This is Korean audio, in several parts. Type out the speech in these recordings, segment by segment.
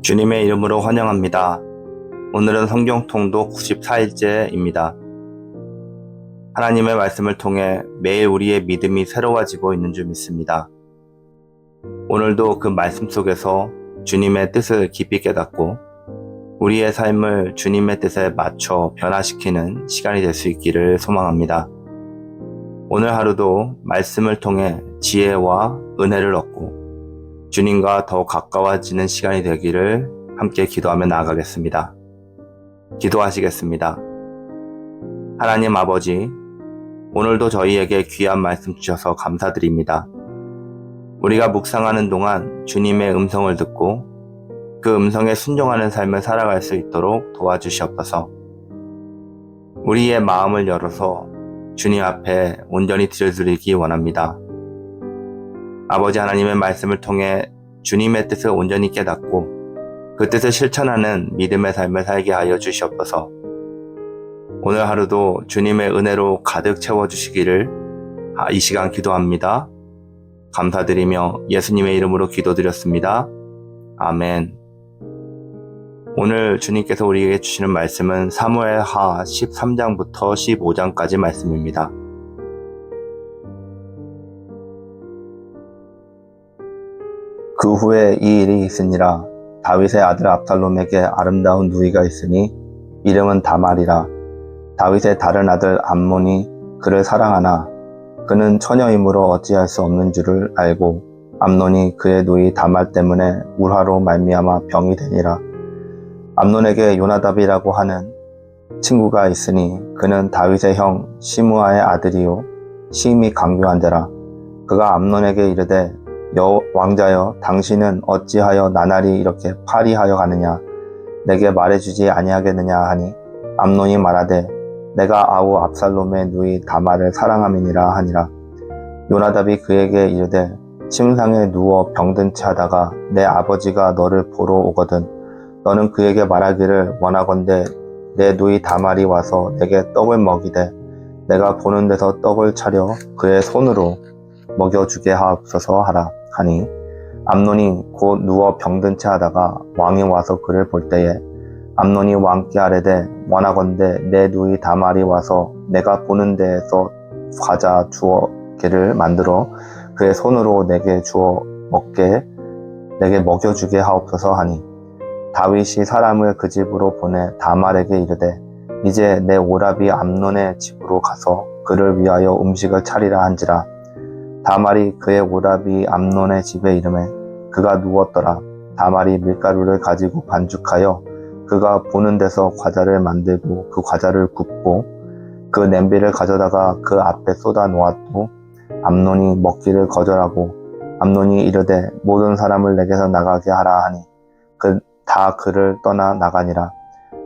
주님의 이름으로 환영합니다. 오늘은 성경 통독 94일째입니다. 하나님의 말씀을 통해 매일 우리의 믿음이 새로워지고 있는 줄 믿습니다. 오늘도 그 말씀 속에서 주님의 뜻을 깊이 깨닫고 우리의 삶을 주님의 뜻에 맞춰 변화시키는 시간이 될 수 있기를 소망합니다. 오늘 하루도 말씀을 통해 지혜와 은혜를 얻고 주님과 더 가까워지는 시간이 되기를 함께 기도하며 나아가겠습니다. 기도하시겠습니다. 하나님 아버지, 오늘도 저희에게 귀한 말씀 주셔서 감사드립니다. 우리가 묵상하는 동안 주님의 음성을 듣고 그 음성에 순종하는 삶을 살아갈 수 있도록 도와주시옵소서. 우리의 마음을 열어서 주님 앞에 온전히 들여드리기 원합니다. 아버지 하나님의 말씀을 통해 주님의 뜻을 온전히 깨닫고 그 뜻을 실천하는 믿음의 삶을 살게 하여 주시옵소서. 오늘 하루도 주님의 은혜로 가득 채워주시기를 이 시간 기도합니다. 감사드리며 예수님의 이름으로 기도드렸습니다. 아멘. 오늘 주님께서 우리에게 주시는 말씀은 사무엘하 13장부터 15장까지 말씀입니다. 그 후에 이 일이 있으니라. 다윗의 아들 압살롬에게 아름다운 누이가 있으니 이름은 다말이라. 다윗의 다른 아들 암논이 그를 사랑하나 그는 처녀이므로 어찌할 수 없는 줄을 알고 암논이 그의 누이 다말 때문에 울화로 말미암아 병이 되니라. 암논에게 요나답이라고 하는 친구가 있으니 그는 다윗의 형 시므아의 아들이요 심히 강교한 자라. 그가 암논에게 이르되 왕자여, 당신은 어찌하여 나날이 이렇게 파리하여 가느냐? 내게 말해주지 아니하겠느냐 하니 암논이 말하되 내가 아우 압살롬의 누이 다말을 사랑함이니라 하니라. 요나답이 그에게 이르되 침상에 누워 병든 채 하다가 내 아버지가 너를 보러 오거든 너는 그에게 말하기를 원하건대 내 누이 다말이 와서 내게 떡을 먹이되 내가 보는 데서 떡을 차려 그의 손으로 먹여주게 하옵소서 하라 하니 암논이 곧 누워 병든 채 하다가 왕이 와서 그를 볼 때에 암논이 왕께 아뢰되 원하건대 내 누이 다말이 와서 내가 보는 데에서 과자 두어 개를 만들어 그의 손으로 내게 주어 먹게 내게 먹여주게 하옵소서 하니 다윗이 사람을 그 집으로 보내 다말에게 이르되 이제 내 오라비 암논의 집으로 가서 그를 위하여 음식을 차리라 한지라. 다말이 그의 오라비 암논의 집에 이르매 그가 누웠더라. 다말이 밀가루를 가지고 반죽하여 그가 보는 데서 과자를 만들고 그 과자를 굽고 그 냄비를 가져다가 그 앞에 쏟아 놓았고 암논이 먹기를 거절하고 암논이 이르되 모든 사람을 내게서 나가게 하라 하니 다 그를 떠나 나가니라.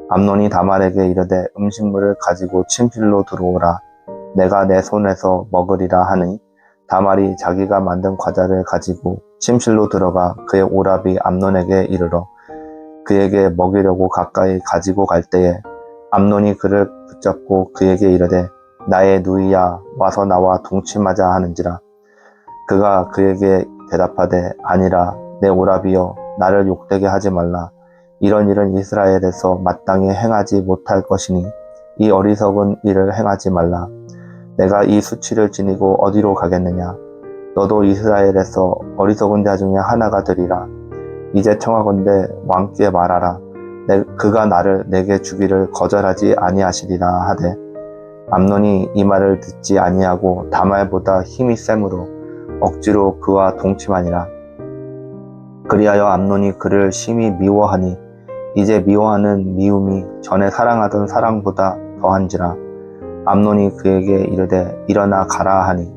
암논이 다말에게 이르되 음식물을 가지고 침실로 들어오라. 내가 내 손에서 먹으리라 하니 다말이 자기가 만든 과자를 가지고 침실로 들어가 그의 오라비 암논에게 이르러 그에게 먹이려고 가까이 가지고 갈 때에 암논이 그를 붙잡고 그에게 이르되 나의 누이야 와서 나와 동침하자 하는지라. 그가 그에게 대답하되 아니라 내 오라비여 나를 욕되게 하지 말라. 이런 일은 이스라엘에서 마땅히 행하지 못할 것이니 이 어리석은 일을 행하지 말라. 내가 이 수치를 지니고 어디로 가겠느냐? 너도 이스라엘에서 어리석은 자 중에 하나가 되리라. 이제 청하건대 왕께 말하라. 그가 나를 내게 주기를 거절하지 아니하시리라 하되 암논이 이 말을 듣지 아니하고 다말보다 힘이 세므로 억지로 그와 동침하니라. 그리하여 암논이 그를 심히 미워하니 이제 미워하는 미움이 전에 사랑하던 사랑보다 더한지라. 암논이 그에게 이르되 일어나 가라 하니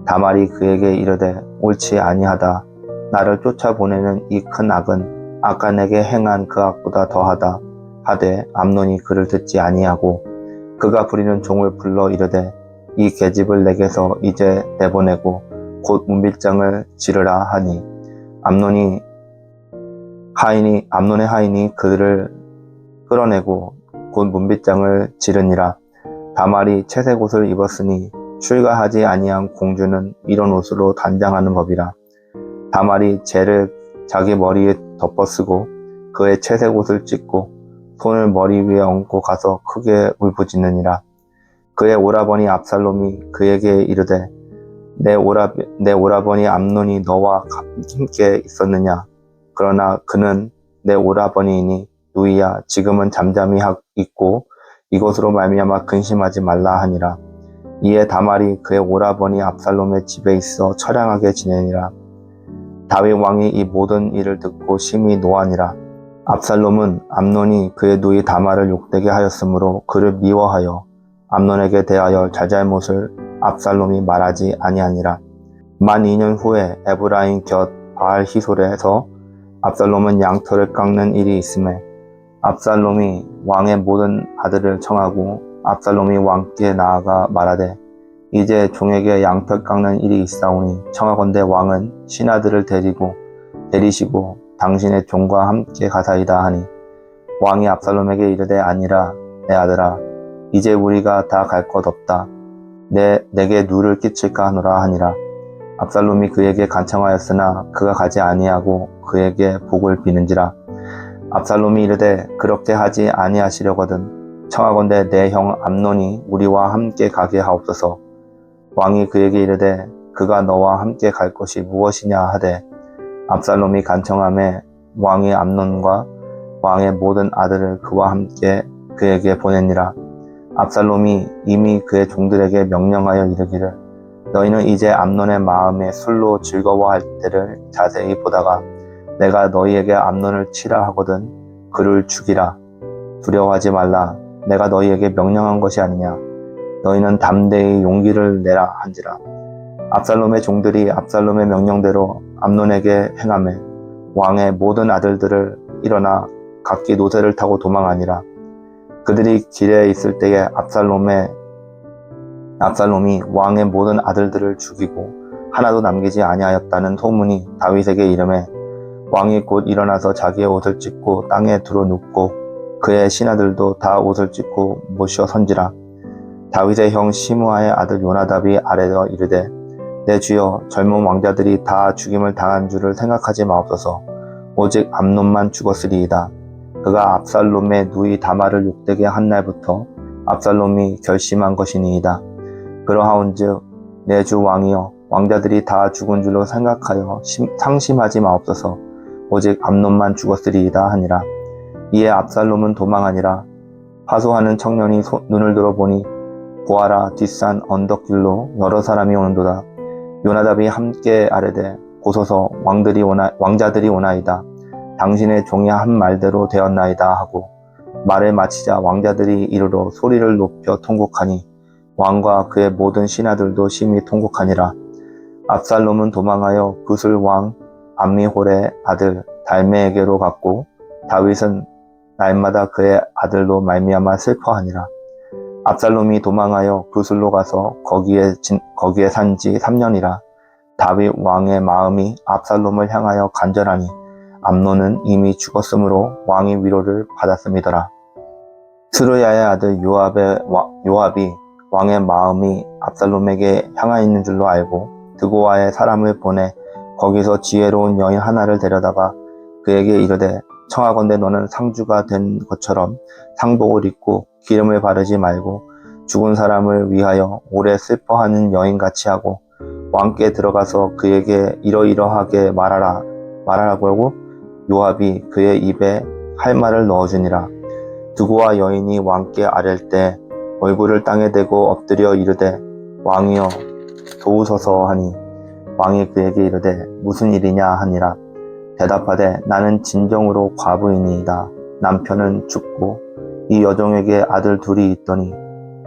다말이 그에게 이르되 옳지 아니하다. 나를 쫓아보내는 이 큰 악은 아까 내게 행한 그 악보다 더하다 하되 암논이 그를 듣지 아니하고 그가 부리는 종을 불러 이르되 이 계집을 내게서 이제 내보내고 곧 문빗장을 지르라 하니 암논의 하인이 그를 끌어내고 곧 문빗장을 지르니라. 다말이 채색 옷을 입었으니 출가하지 아니한 공주는 이런 옷으로 단장하는 법이라. 다말이 재를 자기 머리에 덮어쓰고 그의 채색 옷을 찢고 손을 머리 위에 얹고 가서 크게 울부짖느니라. 그의 오라버니 압살롬이 그에게 이르되 내 오라버니 암논이 너와 함께 있었느냐? 그러나 그는 내 오라버니이니 누이야 지금은 잠잠히 있고 이것으로 말미암아 근심하지 말라 하니라. 이에 다말이 그의 오라버니 압살롬의 집에 있어 처량하게 지내니라. 다윗 왕이 이 모든 일을 듣고 심히 노하니라. 압살롬은 암논이 그의 누이 다말을 욕되게 하였으므로 그를 미워하여 암논에게 대하여 잘잘못을 압살롬이 말하지 아니하니라. 만 2년 후에 에브라임 곁 바알 히솔에서 압살롬은 양털을 깎는 일이 있음에 압살롬이 왕의 모든 아들을 청하고 압살롬이 왕께 나아가 말하되 이제 종에게 양털 깎는 일이 있사오니 청하건대 왕은 신하들을 데리시고 당신의 종과 함께 가사이다 하니 왕이 압살롬에게 이르되 아니라 내 아들아 이제 우리가 다 갈 것 없다. 내게 누를 끼칠까 하노라 하니라. 압살롬이 그에게 간청하였으나 그가 가지 아니하고 그에게 복을 비는지라. 압살롬이 이르되 그렇게 하지 아니하시려거든 청하건대 내 형 암논이 우리와 함께 가게 하옵소서. 왕이 그에게 이르되 그가 너와 함께 갈 것이 무엇이냐 하되 압살롬이 간청하매 왕이 암논과 왕의 모든 아들을 그와 함께 그에게 보내니라. 압살롬이 이미 그의 종들에게 명령하여 이르기를 너희는 이제 암논의 마음에 술로 즐거워할 때를 자세히 보다가 내가 너희에게 암논을 치라 하거든 그를 죽이라. 두려워하지 말라. 내가 너희에게 명령한 것이 아니냐. 너희는 담대히 용기를 내라 한지라. 압살롬의 종들이 압살롬의 명령대로 암논에게 행하매 왕의 모든 아들들을 일어나 각기 노새를 타고 도망하니라. 그들이 길에 있을 때에 압살롬이 왕의 모든 아들들을 죽이고 하나도 남기지 아니하였다는 소문이 다윗에게 이르매 왕이 곧 일어나서 자기의 옷을 찢고 땅에 두루 눕고 그의 신하들도 다 옷을 찢고 모셔 선지라. 다윗의 형 시므아의 아들 요나답이 아뢰어 이르되 내 주여 젊은 왕자들이 다 죽임을 당한 줄을 생각하지 마옵소서. 오직 암논만 죽었으리이다. 그가 압살롬의 누이 다말을 욕되게 한 날부터 압살롬이 결심한 것이니이다. 그러하온즉 내 주 왕이여 왕자들이 다 죽은 줄로 생각하여 상심하지 마옵소서. 오직 암논만 죽었으리이다 하니라. 이에 압살롬은 도망하니라. 파소하는 청년이 눈을 들어보니 보아라 뒷산 언덕길로 여러 사람이 오는도다. 요나답이 함께 아뢰되 보소서 왕자들이 오나이다. 당신의 종이 한 말대로 되었나이다 하고 말을 마치자 왕자들이 이르러 소리를 높여 통곡하니 왕과 그의 모든 신하들도 심히 통곡하니라. 압살롬은 도망하여 구슬 왕 암미홀의 아들 달메에게로 갔고 다윗은 날마다 그의 아들로 말미암아 슬퍼하니라. 압살롬이 도망하여 구슬로 가서 거기에 산 지 3년이라. 다윗 왕의 마음이 압살롬을 향하여 간절하니 암논은 이미 죽었으므로 왕이 위로를 받았음이더라. 스루야의 아들 요압이 왕의 마음이 압살롬에게 향하 있는 줄로 알고 드고아의 사람을 보내 거기서 지혜로운 여인 하나를 데려다가 그에게 이르되 청하건대 너는 상주가 된 것처럼 상복을 입고 기름을 바르지 말고 죽은 사람을 위하여 오래 슬퍼하는 여인같이 하고 왕께 들어가서 그에게 이러이러하게 말하라고 하고 요압이 그의 입에 할 말을 넣어주니라. 드고아 여인이 왕께 아랠 때 얼굴을 땅에 대고 엎드려 이르되 왕이여 도우소서 하니 왕이 그에게 이르되 무슨 일이냐 하니라. 대답하되 나는 진정으로 과부이니이다. 남편은 죽고 이 여종에게 아들 둘이 있더니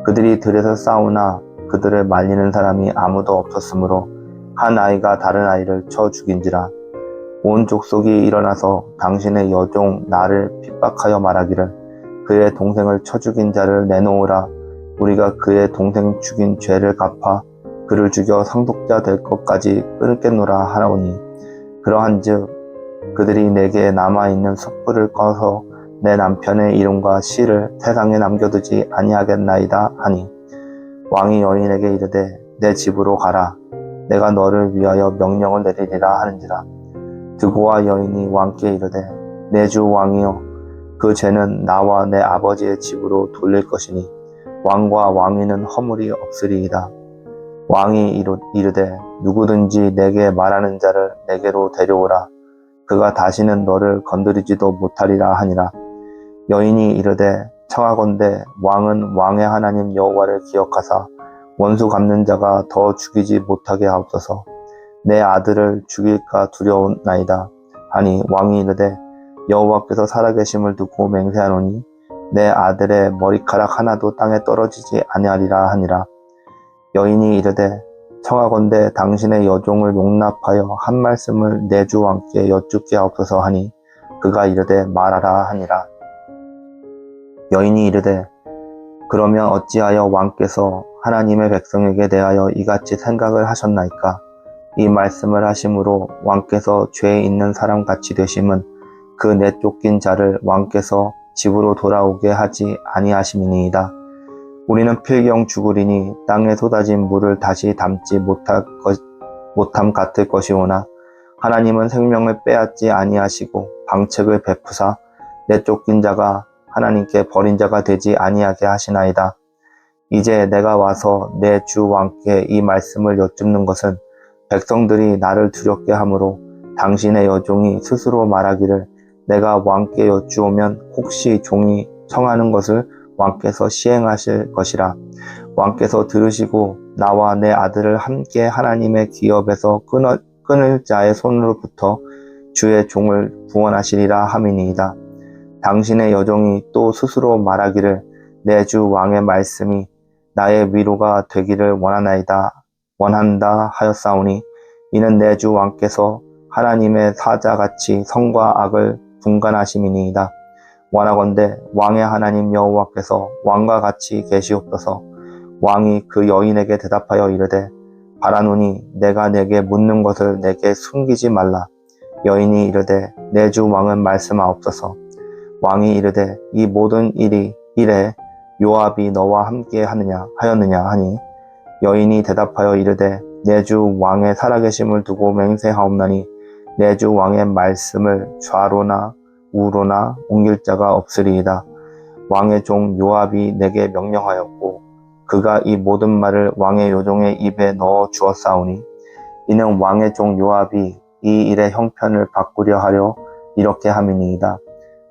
그들이 들에서 싸우나 그들을 말리는 사람이 아무도 없었으므로 한 아이가 다른 아이를 쳐 죽인지라. 온 족속이 일어나서 당신의 여종 나를 핍박하여 말하기를 그의 동생을 쳐 죽인 자를 내놓으라. 우리가 그의 동생 죽인 죄를 갚아 그를 죽여 상속자 될 것까지 끊겠노라 하라오니 그러한즉 그들이 내게 남아있는 숯불을 꺼서 내 남편의 이름과 시를 세상에 남겨두지 아니하겠나이다 하니 왕이 여인에게 이르되 내 집으로 가라. 내가 너를 위하여 명령을 내리리라 하는지라. 드고아 여인이 왕께 이르되 내 주 왕이여 그 죄는 나와 내 아버지의 집으로 돌릴 것이니 왕과 왕위는 허물이 없으리이다. 왕이 이르되 누구든지 내게 말하는 자를 내게로 데려오라. 그가 다시는 너를 건드리지도 못하리라 하니라. 여인이 이르되 청하건대 왕은 왕의 하나님 여호와를 기억하사 원수 갚는 자가 더 죽이지 못하게 하옵소서. 내 아들을 죽일까 두려우나이다 하니 왕이 이르되 여호와께서 살아계심을 두고 맹세하노니 내 아들의 머리카락 하나도 땅에 떨어지지 아니하리라 하니라. 여인이 이르되 청하건대 당신의 여종을 용납하여 한 말씀을 내 주 왕께 여쭙게 하옵소서 하니 그가 이르되 말하라 하니라. 여인이 이르되 그러면 어찌하여 왕께서 하나님의 백성에게 대하여 이같이 생각을 하셨나이까? 이 말씀을 하심으로 왕께서 죄 있는 사람 같이 되심은 그 내쫓긴 자를 왕께서 집으로 돌아오게 하지 아니하심이니이다. 우리는 필경 죽으리니 땅에 쏟아진 물을 다시 담지 못함 같을 것이오나 하나님은 생명을 빼앗지 아니하시고 방책을 베푸사 내쫓긴 자가 하나님께 버린 자가 되지 아니하게 하시나이다. 이제 내가 와서 내 주 왕께 이 말씀을 여쭙는 것은 백성들이 나를 두렵게 하므로 당신의 여종이 스스로 말하기를 내가 왕께 여쭈오면 혹시 종이 청하는 것을 왕께서 시행하실 것이라. 왕께서 들으시고 나와 내 아들을 함께 하나님의 기업에서 끊을 자의 손으로부터 주의 종을 구원하시리라 함이니이다. 당신의 여종이 또 스스로 말하기를 내 주 왕의 말씀이 나의 위로가 되기를 원한다 하였사오니 이는 내 주 왕께서 하나님의 사자같이 선과 악을 분간하심이니이다. 원하건대 왕의 하나님 여호와께서 왕과 같이 계시옵소서. 왕이 그 여인에게 대답하여 이르되 바라노니 내가 내게 묻는 것을 내게 숨기지 말라. 여인이 이르되 내 주 왕은 말씀하옵소서. 왕이 이르되 이 모든 일에 요압이 너와 함께 하였느냐 하니 여인이 대답하여 이르되 내 주 왕의 살아계심을 두고 맹세하옵나니 내 주 왕의 말씀을 좌로나 우로나 옮길 자가 없으리이다. 왕의 종 요압이 내게 명령하였고 그가 이 모든 말을 왕의 여종의 입에 넣어 주었사오니 이는 왕의 종 요압이 이 일의 형편을 바꾸려 하려 이렇게 함이니이다.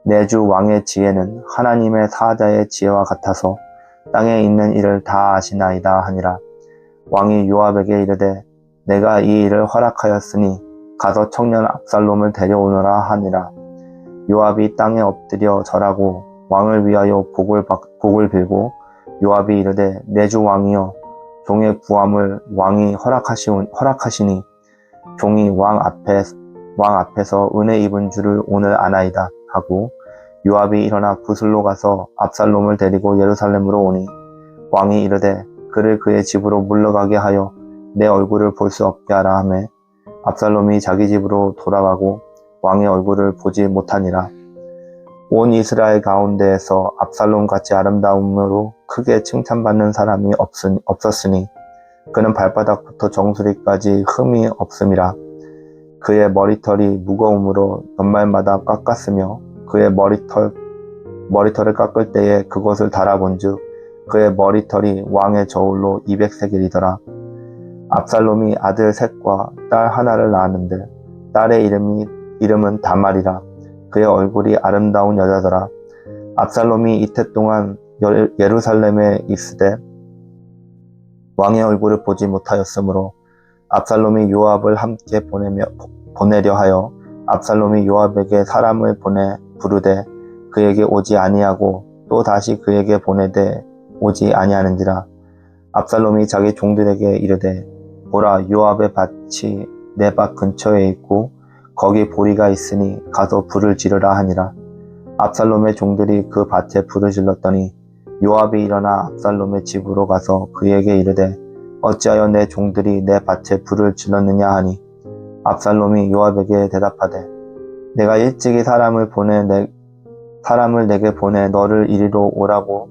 내 주 왕의 지혜는 하나님의 사자의 지혜와 같아서 땅에 있는 일을 다 아시나이다 하니라. 왕이 요압에게 이르되 내가 이 일을 허락하였으니 가서 청년 압살롬을 데려오너라 하니라. 요압이 땅에 엎드려 절하고 왕을 위하여 복을 빌고 요압이 이르되 내 주 왕이여 종의 구함을 왕이 허락하시니 종이 왕 앞에서 은혜 입은 줄을 오늘 아나이다 하고 요압이 일어나 구슬로 가서 압살롬을 데리고 예루살렘으로 오니 왕이 이르되 그를 그의 집으로 물러가게 하여 내 얼굴을 볼 수 없게 하라 하매 압살롬이 자기 집으로 돌아가고 왕의 얼굴을 보지 못하니라. 온 이스라엘 가운데에서 압살롬같이 아름다움으로 크게 칭찬받는 사람이 없었으니 그는 발바닥부터 정수리까지 흠이 없음이라. 그의 머리털이 무거움으로 연말마다 깎았으며 그의 머리털을 깎을 때에 그것을 달아본즉 그의 머리털이 왕의 저울로 200세겔이더라. 압살롬이 아들 셋과 딸 하나를 낳았는데 딸의 이름은 다말이라. 그의 얼굴이 아름다운 여자더라. 압살롬이 이태 동안 예루살렘에 있으되 왕의 얼굴을 보지 못하였으므로 압살롬이 요압을 함께 보내려 하여 압살롬이 요압에게 사람을 보내 부르되 그에게 오지 아니하고 또 다시 그에게 보내되 오지 아니하는지라. 압살롬이 자기 종들에게 이르되 보라 요압의 밭이 내 밭 근처에 있고 거기 보리가 있으니 가서 불을 지르라 하니라. 압살롬의 종들이 그 밭에 불을 질렀더니 요압이 일어나 압살롬의 집으로 가서 그에게 이르되 어찌하여 내 종들이 내 밭에 불을 질렀느냐 하니 압살롬이 요압에게 대답하되 내가 일찍이 사람을 내게 보내 너를 이리로 오라고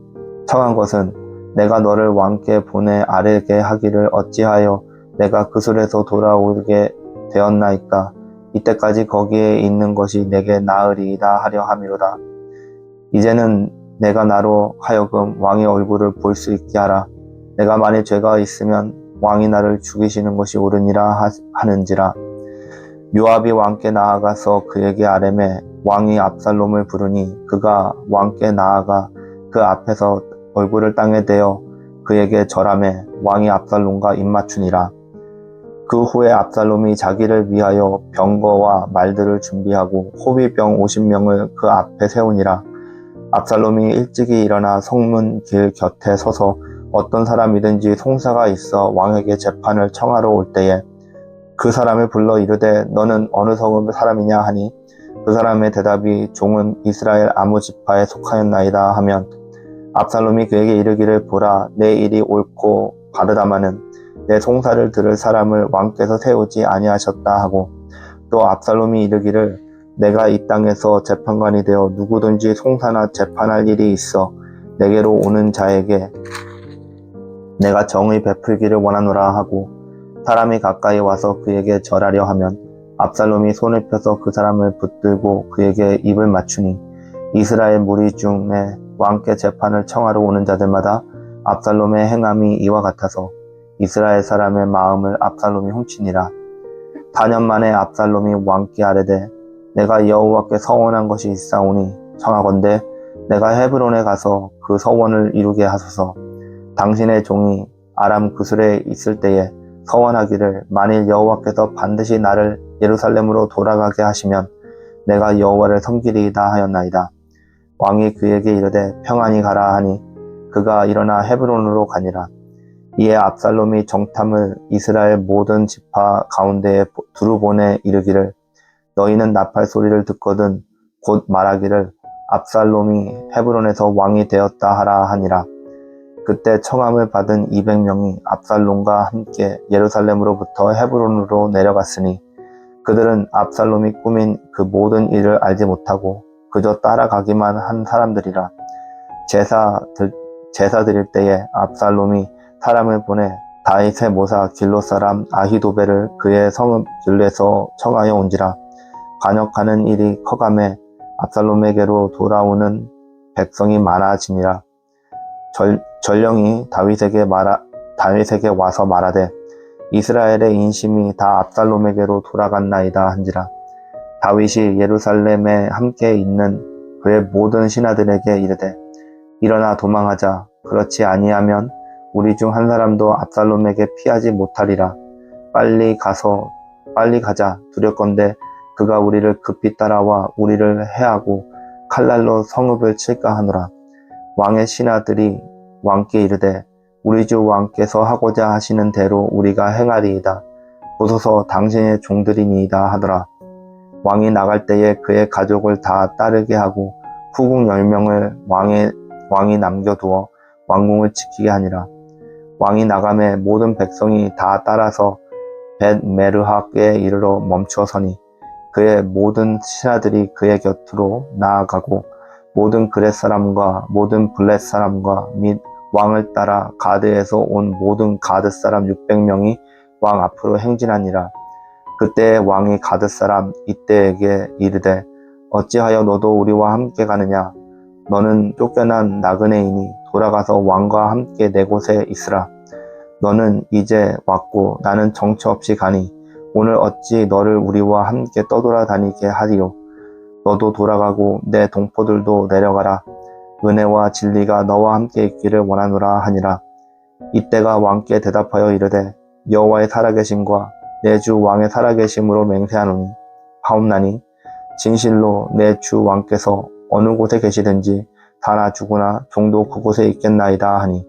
청한 것은 내가 너를 왕께 보내 아뢰게 하기를 어찌하여 내가 그술에서 돌아오게 되었나이까. 이때까지 거기에 있는 것이 내게 나으리이다 하려 함이로다. 이제는 내가 나로 하여금 왕의 얼굴을 볼 수 있게 하라. 내가 만일 죄가 있으면 왕이 나를 죽이시는 것이 옳으니라 하는지라. 요압이 왕께 나아가서 그에게 아뢰매 왕이 압살롬을 부르니 그가 왕께 나아가 그 앞에서 얼굴을 땅에 대어 그에게 절하매 왕이 압살롬과 입맞추니라. 그 후에 압살롬이 자기를 위하여 병거와 말들을 준비하고 호위병 50명을 그 앞에 세우니라. 압살롬이 일찍이 일어나 성문 길 곁에 서서 어떤 사람이든지 송사가 있어 왕에게 재판을 청하러 올 때에 그 사람을 불러 이르되 너는 어느 성읍의 사람이냐 하니 그 사람의 대답이 종은 이스라엘 아무 지파에 속하였나이다 하면 압살롬이 그에게 이르기를 보라 내 일이 옳고 바르다마는 내 송사를 들을 사람을 왕께서 세우지 아니하셨다 하고 또 압살롬이 이르기를 내가 이 땅에서 재판관이 되어 누구든지 송사나 재판할 일이 있어 내게로 오는 자에게 내가 정의 베풀기를 원하노라 하고 사람이 가까이 와서 그에게 절하려 하면 압살롬이 손을 펴서 그 사람을 붙들고 그에게 입을 맞추니 이스라엘 무리 중에 왕께 재판을 청하러 오는 자들마다 압살롬의 행함이 이와 같아서 이스라엘 사람의 마음을 압살롬이 훔치니라. 4년 만에 압살롬이 왕께 아뢰되 내가 여호와께 서원한 것이 있사오니 청하건대 내가 헤브론에 가서 그 서원을 이루게 하소서. 당신의 종이 아람 그술에 있을 때에 서원하기를 만일 여호와께서 반드시 나를 예루살렘으로 돌아가게 하시면 내가 여호와를 섬기리이다 하였나이다. 왕이 그에게 이르되 평안히 가라 하니 그가 일어나 헤브론으로 가니라. 이에 압살롬이 정탐을 이스라엘 모든 지파 가운데에 두루 보내 이르기를 너희는 나팔 소리를 듣거든 곧 말하기를 압살롬이 헤브론에서 왕이 되었다 하라 하니라. 그때 청함을 받은 200명이 압살롬과 함께 예루살렘으로부터 헤브론으로 내려갔으니 그들은 압살롬이 꾸민 그 모든 일을 알지 못하고 그저 따라가기만 한 사람들이라. 제사 드릴 때에 압살롬이 사람을 보내 다윗의 모사 길롯 사람 아히도벨을 그의 성읍 길에서 청하여 온지라. 관역하는 일이 커감에 압살롬에게로 돌아오는 백성이 많아지니라. 전령이 다윗에게 와서 말하되 이스라엘의 인심이 다 압살롬에게로 돌아갔나이다 한지라. 다윗이 예루살렘에 함께 있는 그의 모든 신하들에게 이르되 일어나 도망하자. 그렇지 아니하면 우리 중 한 사람도 압살롬에게 피하지 못하리라. 빨리 가자. 두렵건대 그가 우리를 급히 따라와 우리를 해하고 칼날로 성읍을 칠까 하노라. 왕의 신하들이 왕께 이르되 우리 주 왕께서 하고자 하시는 대로 우리가 행하리이다. 보소서 당신의 종들이니이다 하더라. 왕이 나갈 때에 그의 가족을 다 따르게 하고 후궁 10명을 왕이 남겨두어 왕궁을 지키게 하니라. 왕이 나가매 모든 백성이 다 따라서 벳메르학에 이르러 멈추어 서니 그의 모든 신하들이 그의 곁으로 나아가고 모든 그렛 사람과 모든 블렛 사람과 및 왕을 따라 가드에서 온 모든 가드 사람 600명이 왕 앞으로 행진하니라. 그때 왕이 가드 사람 이때에게 이르되 어찌하여 너도 우리와 함께 가느냐? 너는 쫓겨난 나그네이니 돌아가서 왕과 함께 내 곳에 있으라. 너는 이제 왔고 나는 정처 없이 가니 오늘 어찌 너를 우리와 함께 떠돌아다니게 하리요. 너도 돌아가고 내 동포들도 내려가라. 은혜와 진리가 너와 함께 있기를 원하노라 하니라. 이때가 왕께 대답하여 이르되 여호와의 살아계심과 내 주 왕의 살아계심으로 맹세하노니 하옵나니 진실로 내 주 왕께서 어느 곳에 계시든지 다나 죽으나 종도 그곳에 있겠나이다 하니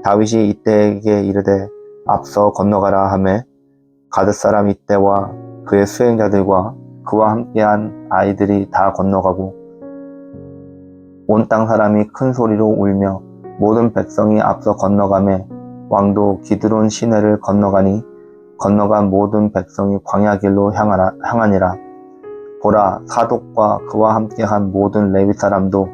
다윗이 이때에게 이르되 앞서 건너가라 하매 가드 사람 이때와 그의 수행자들과 그와 함께한 아이들이 다 건너가고 온 땅 사람이 큰 소리로 울며 모든 백성이 앞서 건너가매 왕도 기드론 시내를 건너가니 건너간 모든 백성이 광야길로 향하니라. 보라 사독과 그와 함께한 모든 레위 사람도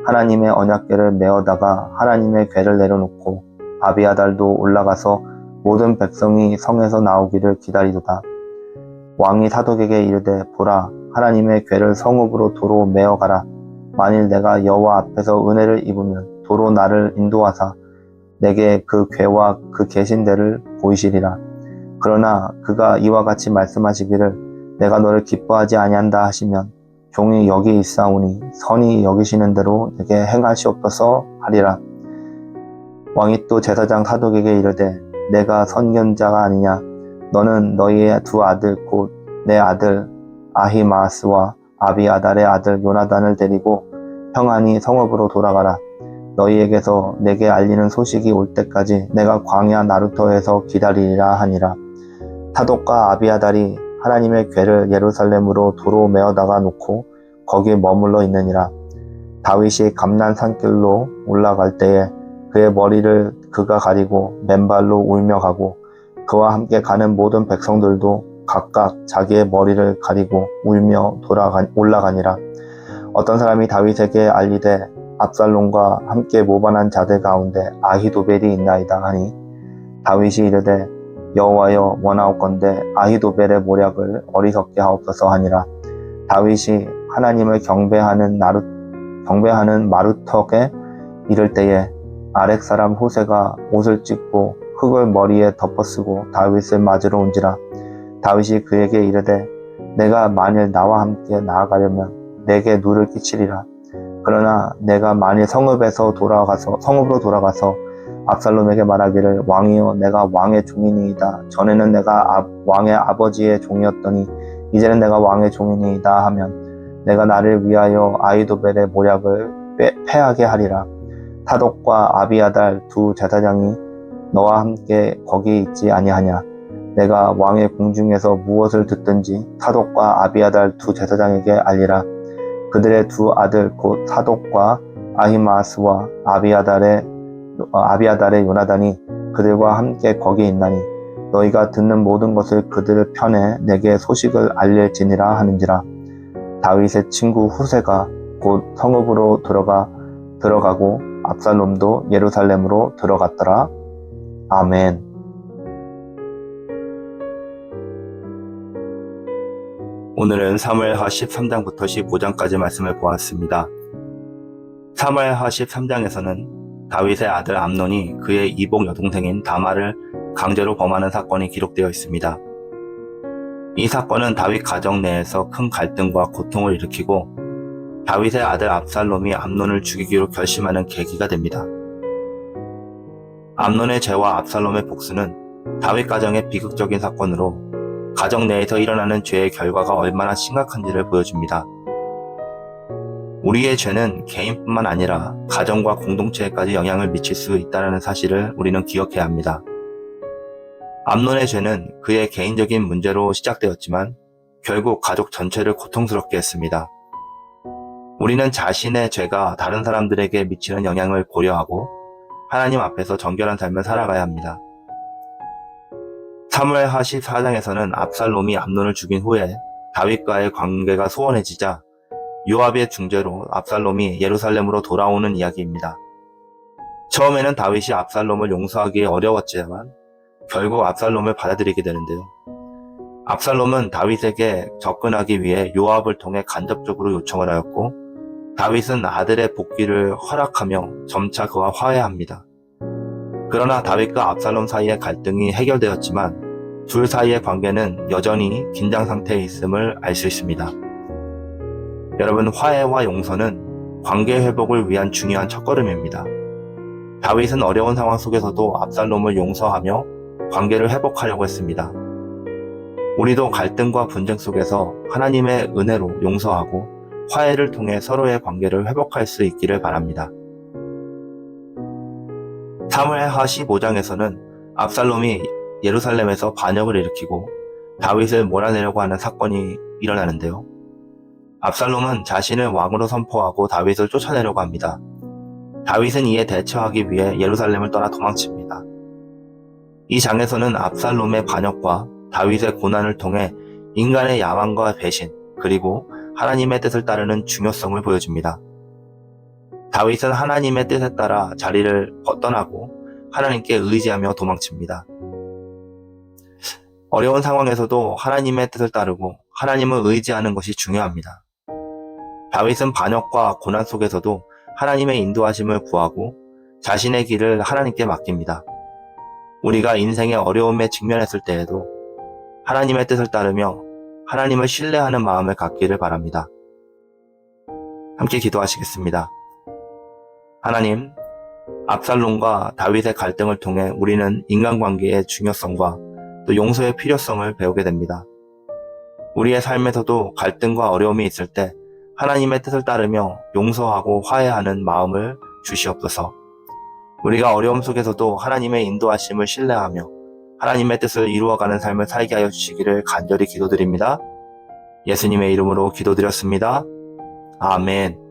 하나님의 언약궤를 메어다가 하나님의 궤를 내려놓고 아비아달도 올라가서 모든 백성이 성에서 나오기를 기다리도다. 왕이 사독에게 이르되 보라 하나님의 궤를 성읍으로 도로 메어 가라. 만일 내가 여호와 앞에서 은혜를 입으면 도로 나를 인도하사 내게 그 궤와 그 계신 데를 보이시리라. 그러나 그가 이와 같이 말씀하시기를 내가 너를 기뻐하지 아니한다 하시면 종이 여기 있사오니 선히 여기시는 대로 내게 행하시옵소서 하리라. 왕이 또 제사장 사독에게 이르되 내가 선견자가 아니냐. 너는 너희의 두 아들 곧 내 아들 아히마스와 아비아달의 아들 요나단을 데리고 평안히 성읍으로 돌아가라. 너희에게서 내게 알리는 소식이 올 때까지 내가 광야 나루터에서 기다리리라 하니라. 사독과 아비아달이 하나님의 궤를 예루살렘으로 도로 메어다가 놓고 거기에 머물러 있느니라. 다윗이 감난 산길로 올라갈 때에 그의 머리를 그가 가리고 맨발로 울며 가고 그와 함께 가는 모든 백성들도 각각 자기의 머리를 가리고 울며 올라가니라. 어떤 사람이 다윗에게 알리되 압살롬과 함께 모반한 자들 가운데 아히도벨이 있나이다 하니 다윗이 이르되 여호와여 원하옵건대 아히도벨의 모략을 어리석게 하옵소서 하니라. 다윗이 하나님을 경배하는 마루턱에 이를 때에 아렉 사람 호세가 옷을 찢고 흙을 머리에 덮어쓰고 다윗을 맞으러 온지라. 다윗이 그에게 이르되 내가 만일 나와 함께 나아가려면 내게 누를 끼치리라. 그러나 내가 만일 성읍으로 돌아가서 압살롬에게 말하기를 왕이여 내가 왕의 종이니이다. 전에는 내가 왕의 아버지의 종이었더니 이제는 내가 왕의 종이니이다 하면 내가 나를 위하여 아히도벨의 모략을 패하게 하리라. 사독과 아비아달 두 제사장이 너와 함께 거기 있지 아니하냐. 내가 왕의 궁중에서 무엇을 듣든지 사독과 아비아달 두 제사장에게 알리라. 그들의 두 아들 곧 사독과 아히마스와 아비아달의 요나단이 그들과 함께 거기 있나니 너희가 듣는 모든 것을 그들을 편에 내게 소식을 알릴지니라 하는지라. 다윗의 친구 후세가 곧 성읍으로 들어가고 압살롬도 예루살렘으로 들어갔더라. 아멘. 오늘은 사무엘하 13장부터 15장까지 말씀을 보았습니다. 사무엘하 13장에서는 다윗의 아들 암논이 그의 이복 여동생인 다말을 강제로 범하는 사건이 기록되어 있습니다. 이 사건은 다윗 가정 내에서 큰 갈등과 고통을 일으키고 다윗의 아들 압살롬이 암논을 죽이기로 결심하는 계기가 됩니다. 암논의 죄와 압살롬의 복수는 다윗 가정의 비극적인 사건으로 가정 내에서 일어나는 죄의 결과가 얼마나 심각한지를 보여줍니다. 우리의 죄는 개인뿐만 아니라 가정과 공동체에까지 영향을 미칠 수 있다는 사실을 우리는 기억해야 합니다. 암논의 죄는 그의 개인적인 문제로 시작되었지만 결국 가족 전체를 고통스럽게 했습니다. 우리는 자신의 죄가 다른 사람들에게 미치는 영향을 고려하고 하나님 앞에서 정결한 삶을 살아가야 합니다. 사무엘하 14장에서는 압살롬이 암논을 죽인 후에 다윗과의 관계가 소원해지자 요압의 중재로 압살롬이 예루살렘으로 돌아오는 이야기입니다. 처음에는 다윗이 압살롬을 용서하기 어려웠지만 결국 압살롬을 받아들이게 되는데요. 압살롬은 다윗에게 접근하기 위해 요압을 통해 간접적으로 요청을 하였고 다윗은 아들의 복귀를 허락하며 점차 그와 화해합니다. 그러나 다윗과 압살롬 사이의 갈등이 해결되었지만 둘 사이의 관계는 여전히 긴장 상태에 있음을 알 수 있습니다. 여러분, 화해와 용서는 관계 회복을 위한 중요한 첫걸음입니다. 다윗은 어려운 상황 속에서도 압살롬을 용서하며 관계를 회복하려고 했습니다. 우리도 갈등과 분쟁 속에서 하나님의 은혜로 용서하고 화해를 통해 서로의 관계를 회복할 수 있기를 바랍니다. 사무엘하 15장에서는 압살롬이 예루살렘에서 반역을 일으키고 다윗을 몰아내려고 하는 사건이 일어나는데요. 압살롬은 자신을 왕으로 선포하고 다윗을 쫓아내려고 합니다. 다윗은 이에 대처하기 위해 예루살렘을 떠나 도망칩니다. 이 장에서는 압살롬의 반역과 다윗의 고난을 통해 인간의 야망과 배신, 그리고 하나님의 뜻을 따르는 중요성을 보여줍니다. 다윗은 하나님의 뜻에 따라 자리를 떠나고 하나님께 의지하며 도망칩니다. 어려운 상황에서도 하나님의 뜻을 따르고 하나님을 의지하는 것이 중요합니다. 다윗은 반역과 고난 속에서도 하나님의 인도하심을 구하고 자신의 길을 하나님께 맡깁니다. 우리가 인생의 어려움에 직면했을 때에도 하나님의 뜻을 따르며 하나님을 신뢰하는 마음을 갖기를 바랍니다. 함께 기도하시겠습니다. 하나님, 압살롬과 다윗의 갈등을 통해 우리는 인간관계의 중요성과 또 용서의 필요성을 배우게 됩니다. 우리의 삶에서도 갈등과 어려움이 있을 때 하나님의 뜻을 따르며 용서하고 화해하는 마음을 주시옵소서. 우리가 어려움 속에서도 하나님의 인도하심을 신뢰하며 하나님의 뜻을 이루어가는 삶을 살게 하여 주시기를 간절히 기도드립니다. 예수님의 이름으로 기도드렸습니다. 아멘.